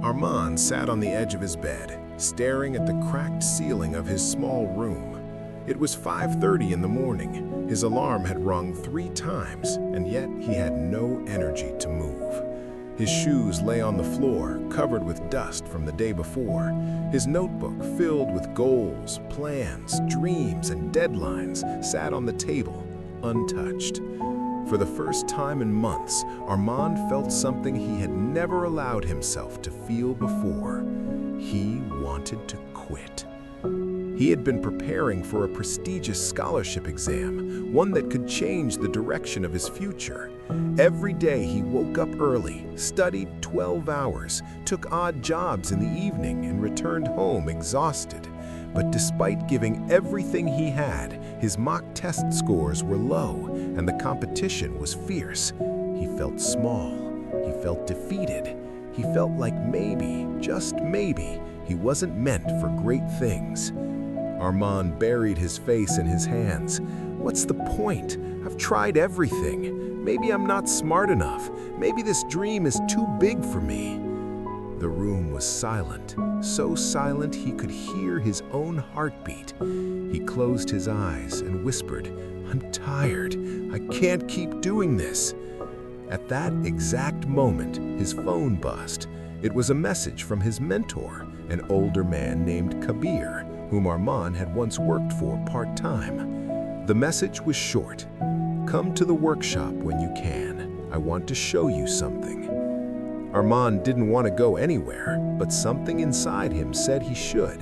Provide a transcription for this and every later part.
Armand sat on the edge of his bed, staring at the cracked ceiling of his small room. It was 5:30 in the morning. His alarm had rung 3 times, and yet he had no energy to move. His shoes lay on the floor, covered with dust from the day before. His notebook, filled with goals, plans, dreams, and deadlines, sat on the table, untouched. For the first time in months, Armand felt something he had never allowed himself to feel before. He wanted to quit. He had been preparing for a prestigious scholarship exam, one that could change the direction of his future. Every day he woke up early, studied 12 hours, took odd jobs in the evening, and returned home exhausted. But despite giving everything he had, his mock test scores were low, and the competition was fierce. He felt small. He felt defeated. He felt like maybe, just maybe, he wasn't meant for great things. Armand buried his face in his hands. What's the point? I've tried everything. Maybe I'm not smart enough. Maybe this dream is too big for me. The room was silent, so silent he could hear his own heartbeat. He closed his eyes and whispered, "I'm tired. I can't keep doing this." At that exact moment, his phone buzzed. It was a message from his mentor, an older man named Kabir, whom Armand had once worked for part-time. The message was short. "Come to the workshop when you can. I want to show you something." Armand didn't want to go anywhere, but something inside him said he should.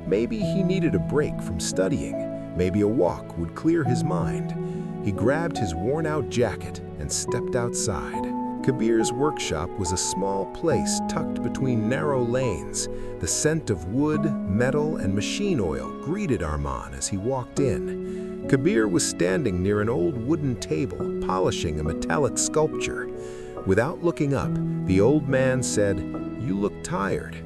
Maybe he needed a break from studying. Maybe a walk would clear his mind. He grabbed his worn-out jacket and stepped outside. Kabir's workshop was a small place tucked between narrow lanes. The scent of wood, metal, and machine oil greeted Armand as he walked in. Kabir was standing near an old wooden table, polishing a metallic sculpture. Without looking up, the old man said, "You look tired."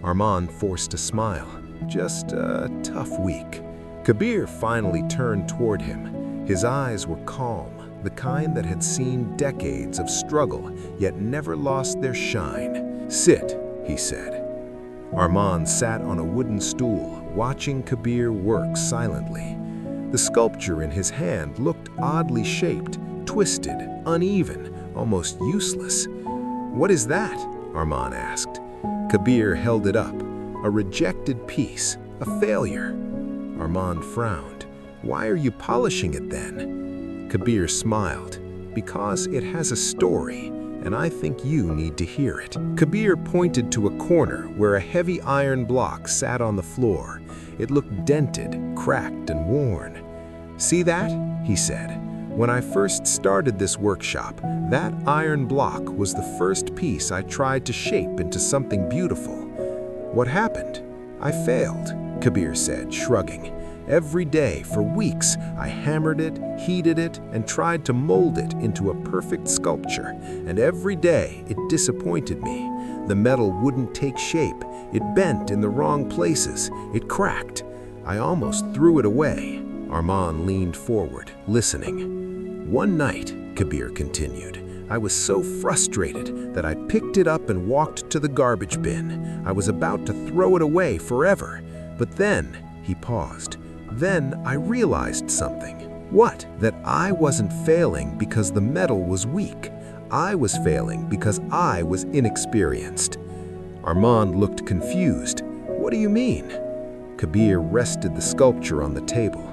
Armand forced a smile. "Just a tough week." Kabir finally turned toward him. His eyes were calm, the kind that had seen decades of struggle, yet never lost their shine. "Sit," he said. Armand sat on a wooden stool, watching Kabir work silently. The sculpture in his hand looked oddly shaped, twisted, uneven, almost useless. "What is that?" Armand asked. Kabir held it up. "A rejected piece, a failure." Armand frowned. "Why are you polishing it then?" Kabir smiled. "Because it has a story, and I think you need to hear it." Kabir pointed to a corner where a heavy iron block sat on the floor. It looked dented, cracked, and worn. "See that?" he said. "When I first started this workshop, that iron block was the first piece I tried to shape into something beautiful. What happened? I failed," Kabir said, shrugging. "Every day for weeks, I hammered it, heated it, and tried to mold it into a perfect sculpture. And every day, it disappointed me. The metal wouldn't take shape. It bent in the wrong places. It cracked. I almost threw it away." Armand leaned forward, listening. "One night," Kabir continued, "I was so frustrated that I picked it up and walked to the garbage bin. I was about to throw it away forever. But then," he paused, "then I realized something." "What?" "That I wasn't failing because the metal was weak. I was failing because I was inexperienced." Armand looked confused. "What do you mean?" Kabir rested the sculpture on the table.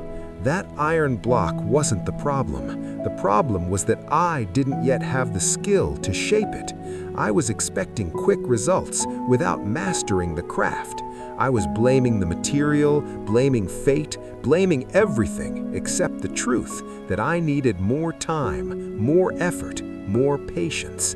"That iron block wasn't the problem. The problem was that I didn't yet have the skill to shape it. I was expecting quick results without mastering the craft. I was blaming the material, blaming fate, blaming everything except the truth that I needed more time, more effort, more patience."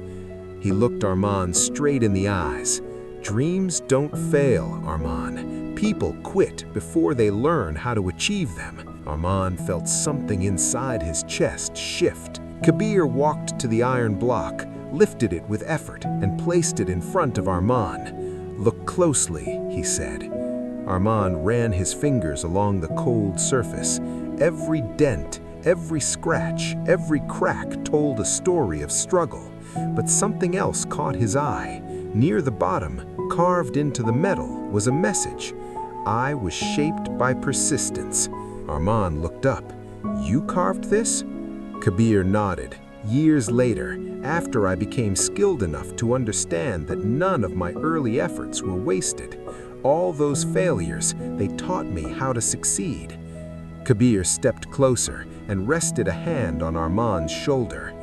He looked Armand straight in the eyes. "Dreams don't fail, Armand. People quit before they learn how to achieve them." Armand felt something inside his chest shift. Kabir walked to the iron block, lifted it with effort, and placed it in front of Armand. "Look closely," he said. Armand ran his fingers along the cold surface. Every dent, every scratch, every crack told a story of struggle. But something else caught his eye. Near the bottom, carved into the metal was a message. I was shaped by persistence. Armand looked up. You carved this? Kabir nodded. Years later, after I became skilled enough to understand that none of my early efforts were wasted, all those failures, they taught me how to succeed. Kabir stepped closer and rested a hand on Armand's shoulder.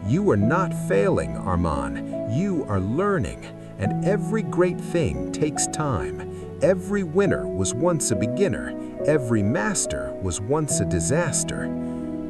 You are not failing, Armand. You are learning, and every great thing takes time. Every winner was once a beginner. Every master was once a disaster.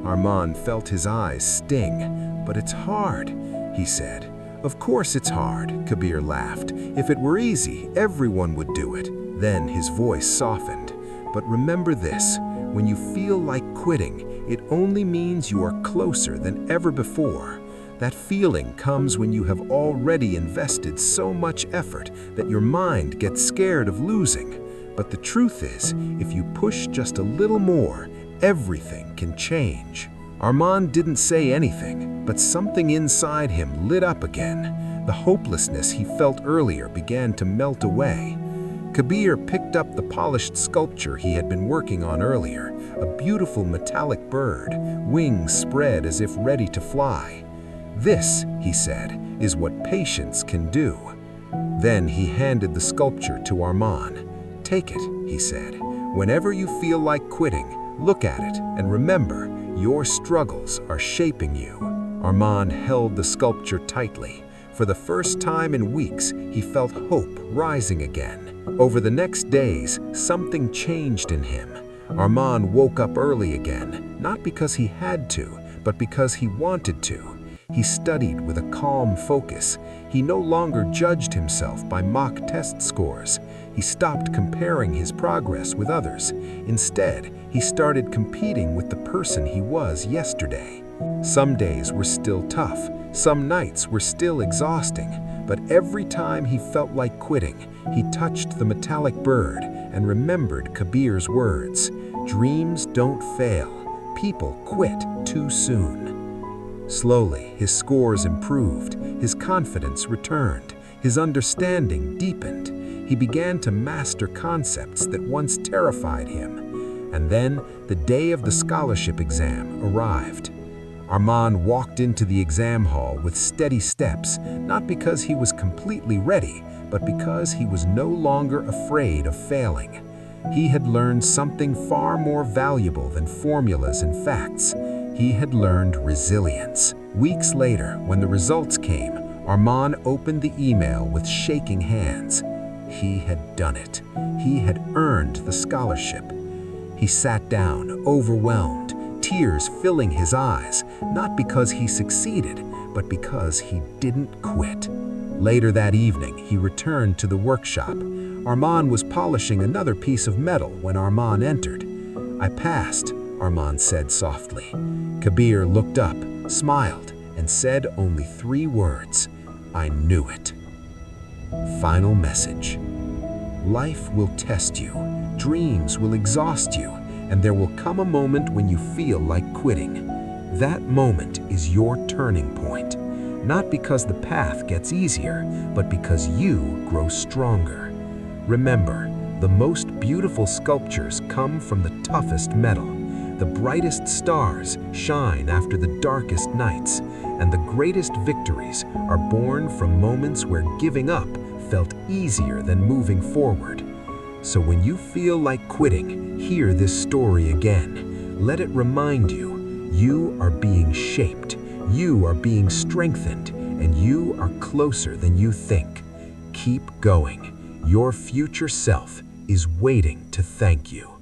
Armand felt his eyes sting. But it's hard, he said. Of course it's hard, Kabir laughed. If it were easy, everyone would do it. Then his voice softened. But remember this, when you feel like quitting, it only means you are closer than ever before. That feeling comes when you have already invested so much effort that your mind gets scared of losing. But the truth is, if you push just a little more, everything can change. Armand didn't say anything, but something inside him lit up again. The hopelessness he felt earlier began to melt away. Kabir picked up the polished sculpture he had been working on earlier, a beautiful metallic bird, wings spread as if ready to fly. This, he said, is what patience can do. Then he handed the sculpture to Armand. Take it, he said. Whenever you feel like quitting, look at it and remember, your struggles are shaping you. Armand held the sculpture tightly. For the first time in weeks, he felt hope rising again. Over the next days, something changed in him. Armand woke up early again, not because he had to, but because he wanted to. He studied with a calm focus. He no longer judged himself by mock test scores. He stopped comparing his progress with others. Instead, he started competing with the person he was yesterday. Some days were still tough. Some nights were still exhausting. But every time he felt like quitting, he touched the metallic bird and remembered Kabir's words. Dreams don't fail. People quit too soon. Slowly, his scores improved, his confidence returned, his understanding deepened. He began to master concepts that once terrified him. And then, the day of the scholarship exam arrived. Armand walked into the exam hall with steady steps, not because he was completely ready, but because he was no longer afraid of failing. He had learned something far more valuable than formulas and facts. He had learned resilience. Weeks later, when the results came, Armand opened the email with shaking hands. He had done it. He had earned the scholarship. He sat down, overwhelmed, tears filling his eyes, not because he succeeded, but because he didn't quit. Later that evening, he returned to the workshop. Armand was polishing another piece of metal when Armand entered. I passed, Armand said softly. Kabir looked up, smiled, and said only 3 words. I knew it. Final message. Life will test you, dreams will exhaust you, and there will come a moment when you feel like quitting. That moment is your turning point, not because the path gets easier, but because you grow stronger. Remember, the most beautiful sculptures come from the toughest metal. The brightest stars shine after the darkest nights, and the greatest victories are born from moments where giving up felt easier than moving forward. So when you feel like quitting, hear this story again. Let it remind you, you are being shaped, you are being strengthened, and you are closer than you think. Keep going. Your future self is waiting to thank you.